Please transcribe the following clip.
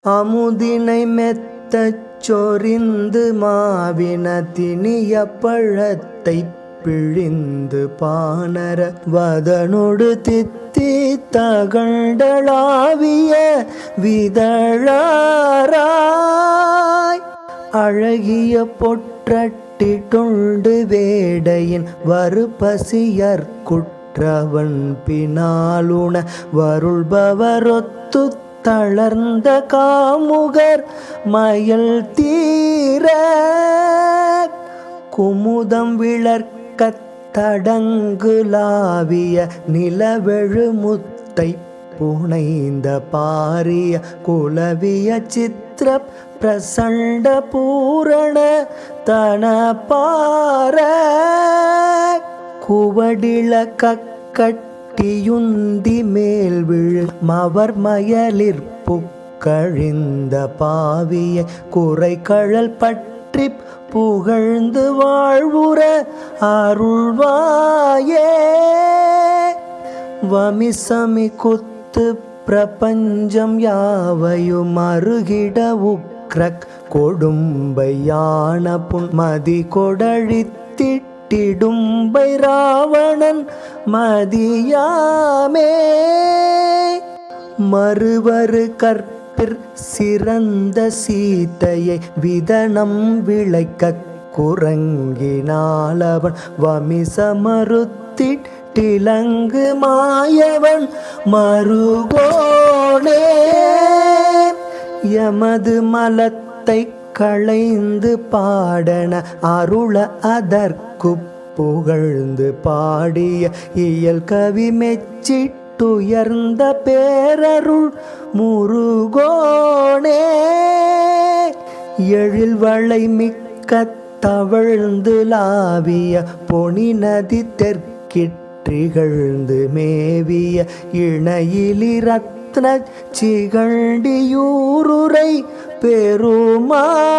அமுதினை மெத்தச் சொரிந்து மாவின திணிய பழத்தை பிழிந்து பாணர வதனொடு தித்தி தகண்டளாவிய விதழாராய் அழகிய பொற்றட்டிட்டுண்டு வேடையின் வருபசியற்குற்றவன் பினாலுண வருள்பவரொத்து தளர்ந்த காமுகர் மயல் தீர குமுதம் விளர்க்கத் தடங்குலாவிய நிலவெழு முத்தை புனைந்த பாரிய குலவிய சித்திர பிரசண்ட பூரண தனபார குவடிள கட்டியுந்தி மேல் விழு மவர் மயலிற் புக்கழிந்த பாவிய குறை கழல் பற்றி புகழ்ந்து வாழ்வுற அருள்வாயே வமிசமி குத்து பிரபஞ்சம் யாவையும் அருகிட உக்ரக் கொடும்பை யான புன்மதி கொடழித்திட்டிடும்பை ராவணன் மதியாமே மறுவரு கற்பிற் சிறந்த சீதையை விதனம் விளைக்கக் குரங்கினாலவன் வமிசமறுத்திட்டிலங்கு மாயவன் மருகோனே எமது மலத்தை களைந்து பாடன அருள அதற்கு புகழ்ந்து பாடிய இயல் கவி மெச்சிட்டுயர்ந்த பேரருள் முருகோனே எழில் வளை மிக்க தவழ்ந்து லாவிய பொனி நதி தெற்கிற்றிகழ்ந்து மேவிய இணையிலி ரத்ன சிகண்டியூருரை பெருமாளே